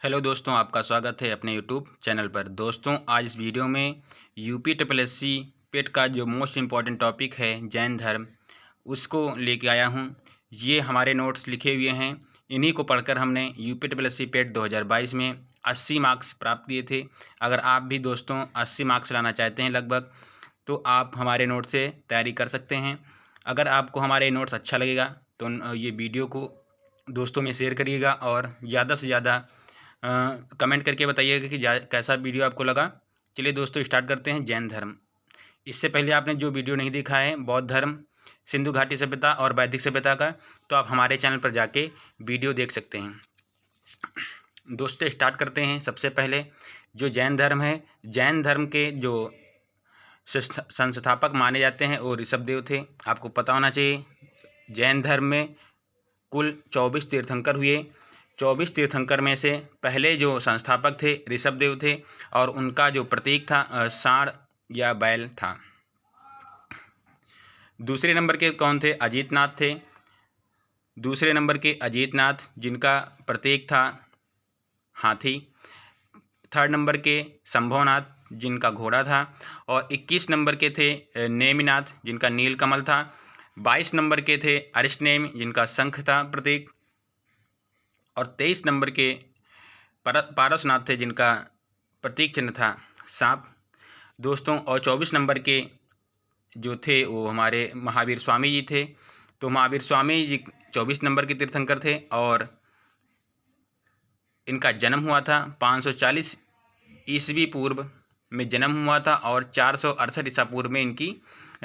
Hello दोस्तों, आपका स्वागत है अपने यूट्यूब चैनल पर। दोस्तों, आज इस वीडियो में यूपी ट्रिपल एस सी पेट का जो मोस्ट इम्पॉर्टेंट टॉपिक है जैन धर्म, उसको लेके आया हूँ। ये हमारे नोट्स लिखे हुए हैं, इन्हीं को पढ़कर हमने यूपी ट्रिपल एस सी पेट 2022 में 80 मार्क्स प्राप्त किए थे। अगर आप भी दोस्तों 80 मार्क्स लाना चाहते हैं लगभग, तो आप हमारे नोट से तैयारी कर सकते हैं। अगर आपको हमारे नोट्स अच्छा लगेगा तो ये वीडियो को दोस्तों में शेयर करिएगा और ज़्यादा से ज़्यादा कमेंट करके बताइएगा कि कैसा वीडियो आपको लगा। चलिए दोस्तों, स्टार्ट करते हैं। जैन धर्म, इससे पहले आपने जो वीडियो नहीं देखा है बौद्ध धर्म, सिंधु घाटी सभ्यता और वैदिक सभ्यता का, तो आप हमारे चैनल पर जाके वीडियो देख सकते हैं। दोस्तों, स्टार्ट करते हैं। सबसे पहले जो जैन धर्म है, जैन धर्म के जो संस्थापक माने जाते हैं वो ऋषभदेव थे। आपको पता होना चाहिए। जैन धर्म में कुल 24 तीर्थंकर हुए। 24 तीर्थंकर में से पहले जो संस्थापक थे ऋषभदेव थे, और उनका जो प्रतीक था सांड या बैल था। दूसरे नंबर के कौन थे? अजीतनाथ थे। दूसरे नंबर के अजीतनाथ, जिनका प्रतीक था हाथी। थर्ड नंबर के संभवनाथ, जिनका घोड़ा था। और 21 नंबर के थे नेमिनाथ, जिनका नीलकमल था। 22 नंबर के थे अरिष्टनेमि, जिनका शंख था प्रतीक। और 23 नंबर के पारसनाथ थे, जिनका प्रतीक चिन्ह था सांप। दोस्तों, और 24 नंबर के जो थे वो हमारे महावीर स्वामी जी थे। तो महावीर स्वामी जी 24 नंबर के तीर्थंकर थे, और इनका जन्म हुआ था 540 ईस्वी पूर्व में जन्म हुआ था, और 468 ईसा पूर्व में इनकी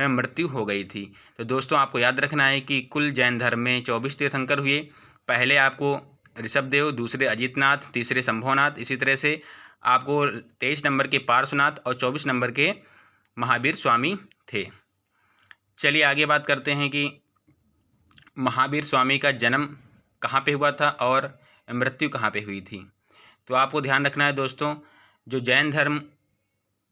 मृत्यु हो गई थी। तो दोस्तों, आपको याद रखना है कि कुल जैन धर्म में 24 तीर्थंकर हुए। पहले आपको ऋषभदेव, दूसरे अजीतनाथ, तीसरे संभवनाथ, इसी तरह से आपको 23 नंबर के पार्श्वनाथ और 24 नंबर के महावीर स्वामी थे। चलिए आगे बात करते हैं कि महावीर स्वामी का जन्म कहाँ पे हुआ था और मृत्यु कहाँ पे हुई थी। तो आपको ध्यान रखना है दोस्तों, जो जैन धर्म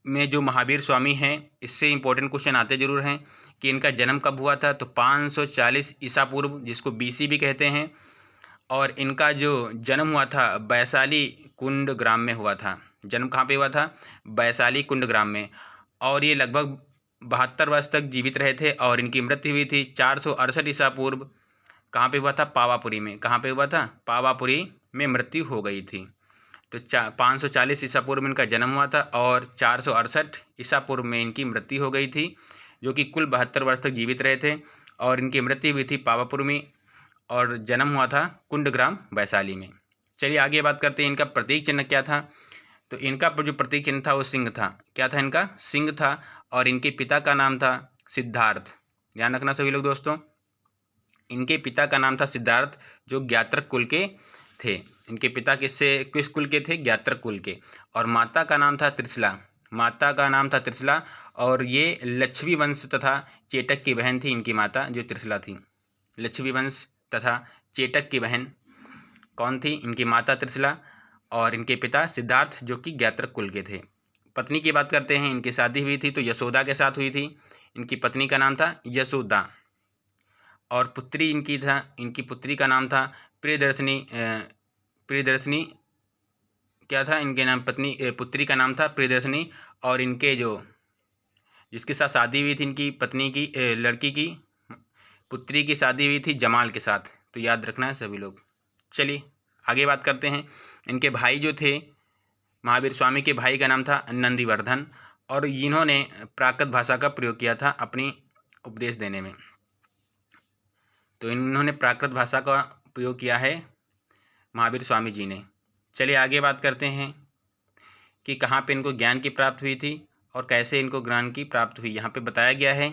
में जो महावीर स्वामी हैं, इससे इम्पोर्टेंट क्वेश्चन आते जरूर हैं कि इनका जन्म कब हुआ था। तो 540 ईसा पूर्व, जिसको BC भी कहते हैं। और इनका जो जन्म हुआ था वैशाली कुंड ग्राम में हुआ था। जन्म कहाँ पे हुआ था? वैशाली कुंड ग्राम में। और ये लगभग 72 वर्ष तक जीवित रहे थे, और इनकी मृत्यु हुई थी 468 ईसा पूर्व। कहाँ पे हुआ था? पावापुरी में। कहाँ पे हुआ था? पावापुरी में मृत्यु हो गई थी। तो 540 ईसा पूर्व में इनका जन्म हुआ था, और 468 ईसा पूर्व में इनकी मृत्यु हो गई थी, जो कि कुल 72 वर्ष तक जीवित रहे थे। और इनकी मृत्यु हुई थी पावापुर में, और जन्म हुआ था कुंडग्राम वैशाली में। चलिए आगे बात करते हैं, इनका प्रतीक चिन्ह क्या था। तो इनका जो प्रतीक चिन्ह था वो सिंह था। क्या था इनका? सिंह था। और इनके पिता का नाम था सिद्धार्थ। ध्यान रखना सभी लोग दोस्तों, इनके पिता का नाम था सिद्धार्थ, जो ज्ञात्रक कुल के थे। इनके पिता किस कुल के थे? ज्ञात्रक कुल के। और माता का नाम था त्रिशला। माता का नाम था त्रिशला, और ये लक्ष्मी वंश तथा चेटक की बहन थी। इनकी माता जो त्रिशला थी, लक्ष्मी वंश तथा चेटक की बहन कौन थी? इनकी माता त्रिशला, और इनके पिता सिद्धार्थ, जो कि ज्ञात्रक कुल के थे। पत्नी की बात करते हैं। इनकी शादी हुई थी तो यशोदा के साथ हुई थी। इनकी पत्नी का नाम था यशोदा। और पुत्री इनकी पुत्री का नाम था प्रियदर्शनी। प्रियदर्शनी क्या था? इनके नाम पुत्री का नाम था प्रियदर्शनी। और इनके जिसके साथ शादी हुई थी इनकी पत्नी की, लड़की की पुत्री की शादी हुई थी जमाल के साथ। तो याद रखना है सभी लोग। चलिए आगे बात करते हैं। इनके भाई जो थे, महावीर स्वामी के भाई का नाम था नंदीवर्धन, और इन्होंने प्राकृत भाषा का प्रयोग किया था अपनी उपदेश देने में। तो इन्होंने प्राकृत भाषा का प्रयोग किया है महावीर स्वामी जी ने। चलिए आगे बात करते हैं कि कहाँ पे इनको ज्ञान की प्राप्ति हुई थी और कैसे इनको ज्ञान की प्राप्ति हुई। यहाँ पे बताया गया है,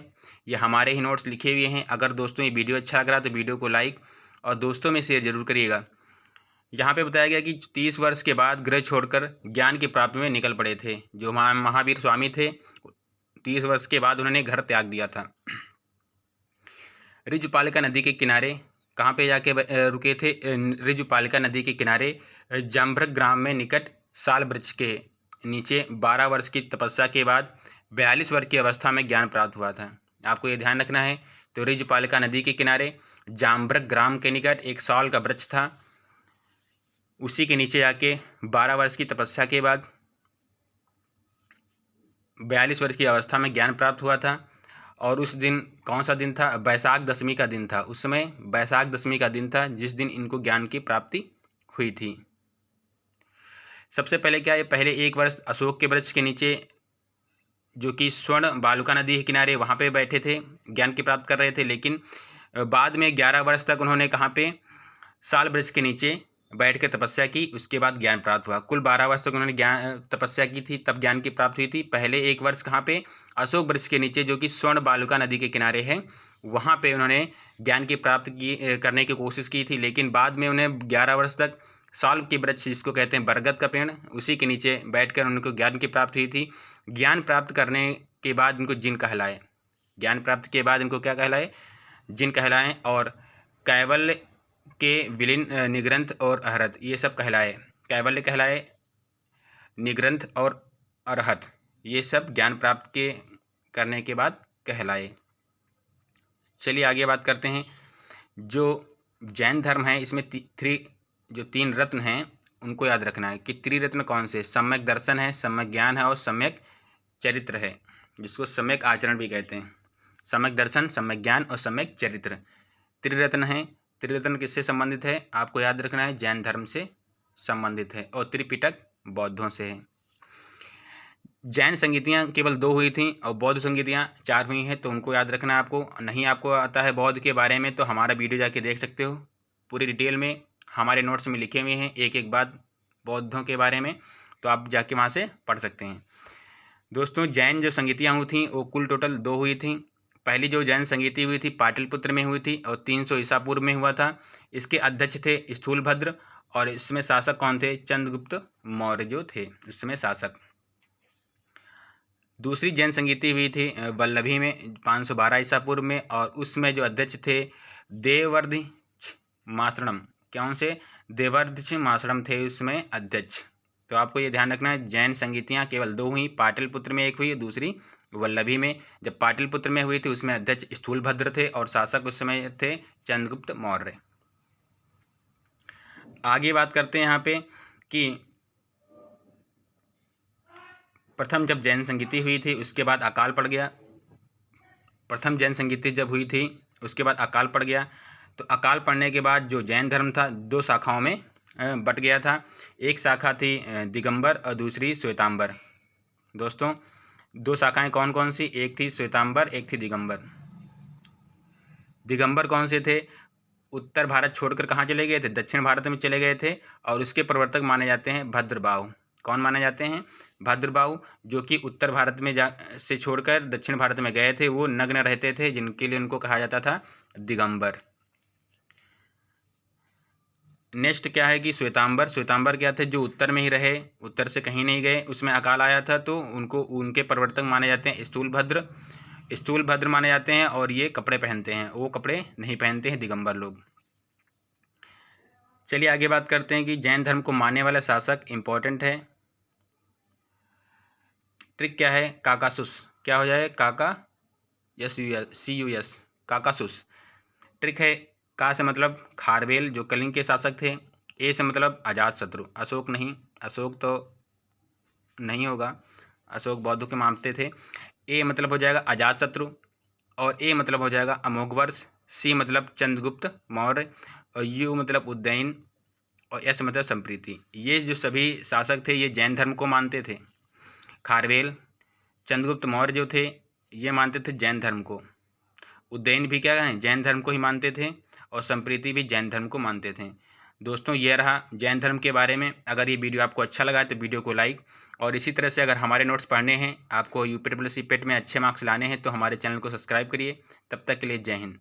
ये हमारे ही नोट्स लिखे हुए हैं। अगर दोस्तों ये वीडियो अच्छा लग रहा तो वीडियो को लाइक और दोस्तों में शेयर जरूर करिएगा। यहाँ पे बताया गया कि 30 वर्ष के बाद गृह छोड़कर ज्ञान की प्राप्ति में निकल पड़े थे। जो महावीर स्वामी थे, 30 वर्ष के बाद उन्होंने घर त्याग दिया था। ऋजुपालिका नदी के किनारे कहाँ पे जाके रुके थे? ऋजुपालिका नदी के किनारे जाम्भृग ग्राम में निकट साल वृक्ष के नीचे 12 वर्ष की तपस्या के बाद 42 वर्ष की अवस्था में ज्ञान प्राप्त हुआ था। आपको ये ध्यान रखना है। तो ऋजुपालिका नदी के किनारे जाम्भृग ग्राम के निकट एक साल का वृक्ष था, उसी के नीचे जाके 12 वर्ष की तपस्या के बाद 42 वर्ष की अवस्था में ज्ञान प्राप्त हुआ था। और उस दिन कौन सा दिन था? बैसाख दशमी का दिन था। उस समय बैसाख दशमी का दिन था जिस दिन इनको ज्ञान की प्राप्ति हुई थी। सबसे पहले क्या है, पहले 1 वर्ष अशोक के वृक्ष के नीचे जो कि स्वर्ण बालुका नदी के किनारे वहाँ पे बैठे थे, ज्ञान की प्राप्त कर रहे थे। लेकिन बाद में 11 वर्ष तक उन्होंने कहाँ पे? साल वृक्ष के नीचे बैठ के तपस्या की, उसके बाद ज्ञान प्राप्त हुआ। कुल 12 वर्ष तक उन्होंने ज्ञान तपस्या की थी, तब ज्ञान की प्राप्ति हुई थी। पहले 1 वर्ष कहाँ पे? अशोक वृक्ष के नीचे जो कि स्वर्ण बालुका नदी के किनारे है, वहाँ पे उन्होंने ज्ञान की प्राप्त करने की कोशिश की थी। लेकिन बाद में उन्हें 11 वर्ष तक साल के वृक्ष, जिसको कहते हैं बरगद का पेड़, उसी के नीचे बैठकर उनको ज्ञान की प्राप्ति हुई थी। ज्ञान प्राप्त करने के बाद इनको जिन कहलाए। ज्ञान प्राप्ति के बाद इनको क्या कहलाए? जिन कहलाएं। और कैवल्य के विलीन, निग्रंथ और अहरत, ये सब कहलाए। कैवल्य कहलाए, निग्रंथ और अरहत, ये सब ज्ञान प्राप्त के करने के बाद कहलाए। चलिए आगे बात करते हैं। जो जैन धर्म है इसमें जो 3 रत्न हैं उनको याद रखना है कि त्रिरत्न कौन से? सम्यक दर्शन है, सम्यक ज्ञान है और सम्यक चरित्र है, जिसको सम्यक आचरण भी कहते हैं। सम्यक दर्शन, सम्यक ज्ञान और सम्यक चरित्र त्रिरत्न है। त्रिरत्न किससे संबंधित है? आपको याद रखना है, जैन धर्म से संबंधित है। और त्रिपिटक बौद्धों से है। जैन संगीतियाँ केवल 2 हुई थी और बौद्ध संगीतियाँ 4 हुई हैं, तो उनको याद रखना है आपको। नहीं आपको आता है बौद्ध के बारे में तो हमारा वीडियो जाके देख सकते हो, पूरी डिटेल में हमारे नोट्स में लिखे हुए हैं एक एक बात बौद्धों के बारे में, तो आप जाके वहाँ से पढ़ सकते हैं। दोस्तों, जैन जो संगीतियाँ हुई थी वो कुल टोटल 2 हुई थी। पहली जो जैन संगीति हुई थी पाटलिपुत्र में हुई थी और 300 ईसा पूर्व में हुआ था। इसके अध्यक्ष थे स्थूलभद्र और इसमें शासक कौन थे? चंद्रगुप्त मौर्य जो थे उसमें शासक। दूसरी जैन संगीति हुई थी वल्लभी में 512 ईसा पूर्व में और उसमें जो अध्यक्ष थे देवर्धिछ मासणम। कौन से? देवर्धिछ मासणम थे उसमें अध्यक्ष। तो आपको ये ध्यान रखना है, जैन संगीतियाँ केवल 2 हुई। पाटलिपुत्र में एक हुई, दूसरी वल्लभी में। जब पाटलिपुत्र में हुई थी उसमें अध्यक्ष स्थूलभद्र थे और शासक उस समय थे चंद्रगुप्त मौर्य। आगे बात करते हैं यहाँ पे कि प्रथम जब जैन संगीति हुई थी उसके बाद अकाल पड़ गया। प्रथम जैन संगीति जब हुई थी उसके बाद अकाल पड़ गया। तो अकाल पड़ने के बाद जो जैन धर्म था 2 शाखाओं में बट गया था। एक शाखा थी दिगंबर और दूसरी श्वेतांबर। दोस्तों, 2 शाखाएं कौन कौन सी? एक थी श्वेतांबर, एक थी दिगंबर। दिगंबर कौन से थे? उत्तर भारत छोड़कर कहाँ चले गए थे? दक्षिण भारत में चले गए थे और उसके प्रवर्तक माने जाते हैं भद्रबाहु। कौन माने जाते हैं? भद्रबाहु, जो कि उत्तर भारत में से छोड़कर दक्षिण भारत में गए थे। वो नग्न रहते थे, जिनके लिए उनको कहा जाता था दिगंबर। नेक्स्ट क्या है कि श्वेतांबर। श्वेतांबर क्या थे? जो उत्तर में ही रहे, उत्तर से कहीं नहीं गए। उसमें अकाल आया था तो उनको, उनके प्रवर्तक माने जाते हैं स्थूलभद्र। स्थूलभद्र माने जाते हैं और ये कपड़े पहनते हैं, वो कपड़े नहीं पहनते हैं दिगंबर लोग। चलिए आगे बात करते हैं कि जैन धर्म को मानने वाला शासक इम्पोर्टेंट है। ट्रिक क्या है? काकासुस। क्या हो जाए? काका CUS, काकासुस। ट्रिक है, का से मतलब खारवेल जो कलिंग के शासक थे। ए से मतलब अजातशत्रु, अशोक नहीं, अशोक तो नहीं होगा, अशोक बौद्धों के मानते थे। ए मतलब हो जाएगा अजातशत्रु और ए मतलब हो जाएगा अमोघवर्ष। सी मतलब चंद्रगुप्त मौर्य और यू मतलब उज्जैन और एस मतलब संप्रीति। ये जो सभी शासक थे ये जैन धर्म को मानते थे। खारवेल, चंद्रगुप्त मौर्य जो थे ये मानते थे जैन धर्म को। उज्जैन भी क्या है? जैन धर्म को ही मानते थे और संप्रीति भी जैन धर्म को मानते थे। दोस्तों, ये रहा जैन धर्म के बारे में। अगर ये वीडियो आपको अच्छा लगा तो वीडियो को लाइक, और इसी तरह से अगर हमारे नोट्स पढ़ने हैं, आपको UPSC पेट में अच्छे मार्क्स लाने हैं तो हमारे चैनल को सब्सक्राइब करिए। तब तक के लिए जय हिंद।